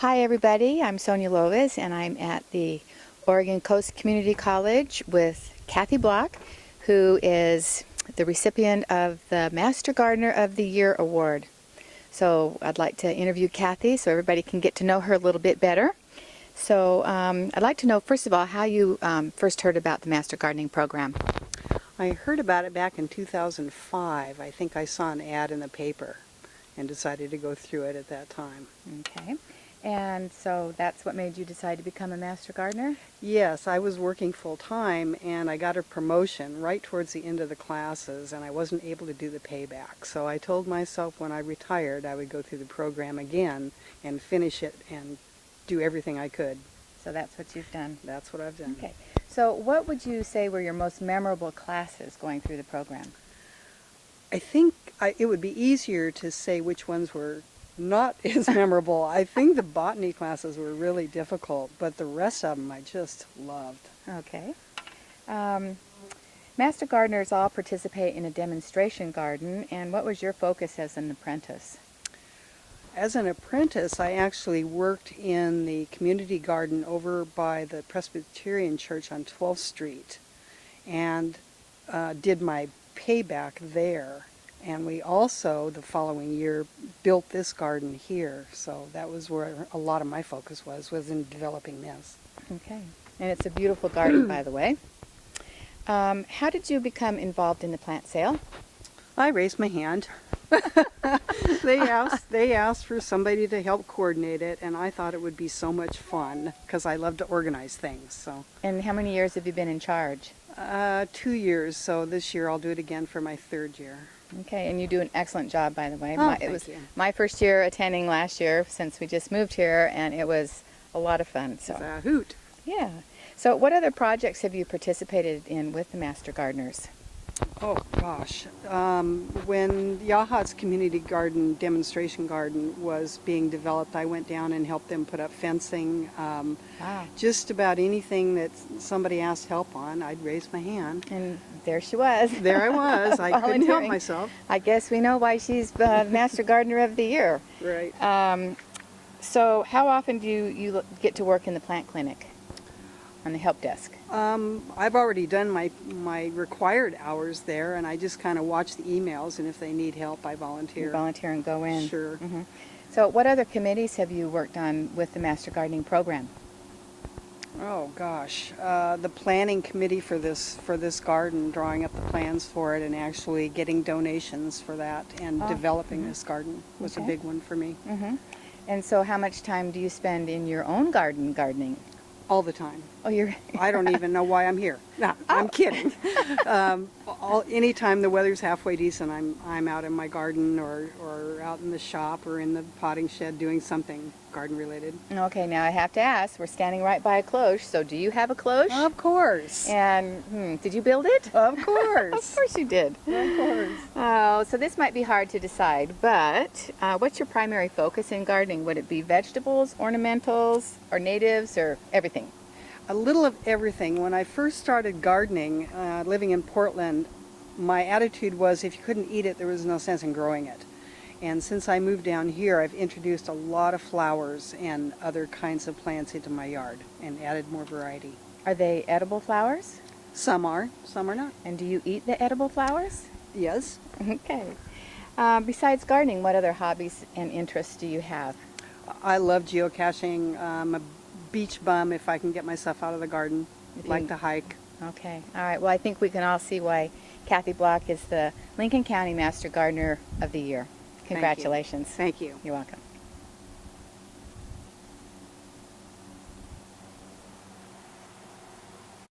Hi everybody, I'm Sonia Lovis and I'm at the Oregon Coast Community College with Cathi Block, who is the recipient of the Master Gardener of the Year Award. So I'd like to interview Cathi so everybody can get to know her a little bit better. So I'd like to know, first of all, how you first heard about the Master Gardening Program. I heard about it back in 2005. I think I saw an ad in the paper and decided to go through it at that time. Okay. And so that's what made you decide to become a Master Gardener? Yes, I was working full-time and I got a promotion right towards the end of the classes and I wasn't able to do the payback. So I told myself when I retired I would go through the program again and finish it and do everything I could. So that's what you've done? That's what I've done. Okay. So what would you say were your most memorable classes going through the program? I think it would be easier to say which ones were not as memorable. I think the botany classes were really difficult, but the rest of them I just loved. Okay. Master Gardeners all participate in a demonstration garden, and what was your focus as an apprentice? As an apprentice, I actually worked in the community garden over by the Presbyterian Church on 12th Street and did my payback there. And we also, the following year, built this garden here. So that was where a lot of my focus was in developing this. Okay. And it's a beautiful garden, by the way. How did you become involved in the plant sale? I raised my hand. They asked for somebody to help coordinate it, and I thought it would be so much fun because I love to organize things. So. And how many years have you been in charge? 2 years, so this year I'll do it again for my 3rd year. Okay, and you do an excellent job, by the way. It was my first year attending last year since we just moved here, and it was a lot of fun. So. It's a hoot. Yeah. So what other projects have you participated in with the Master Gardeners? Oh gosh, when Yahat's community garden, demonstration garden was being developed, I went down and helped them put up fencing. Wow. Just about anything that somebody asked help on, I'd raise my hand. And there she was. There I was. I couldn't help myself. I guess we know why she's the Master Gardener of the Year. Right. So how often do you get to work in the plant clinic on the help desk? I've already done my required hours there, and I just kind of watch the emails, and if they need help, I volunteer. You volunteer and go in. Sure. Mm-hmm. So what other committees have you worked on with the Master Gardening Program? Oh gosh, the planning committee for this garden, drawing up the plans for it, and actually getting donations for that, and developing this garden was a big one for me. Mm-hmm. And so how much time do you spend in your own garden gardening? All the time. Oh, you're... I don't even know why I'm here. No, I'm kidding. Anytime the weather's halfway decent, I'm out in my garden or out in the shop or in the potting shed doing something garden related. Okay, now I have to ask, we're standing right by a cloche, so do you have a cloche? Of course. And did you build it? Of course. Of course you did. Of course. Oh, so this might be hard to decide, but what's your primary focus in gardening? Would it be vegetables, ornamentals, or natives, or everything? A little of everything. When I first started gardening, living in Portland, my attitude was if you couldn't eat it, there was no sense in growing it. And since I moved down here, I've introduced a lot of flowers and other kinds of plants into my yard and added more variety. Are they edible flowers? Some are not. And do you eat the edible flowers? Yes. Okay. Besides gardening, what other hobbies and interests do you have? I love geocaching. I'm a beach bum if I can get myself out of the garden. Like to hike. Okay. All right. Well, I think we can all see why Cathi Block is the Lincoln County Master Gardener of the Year. Congratulations. Thank you. You're welcome.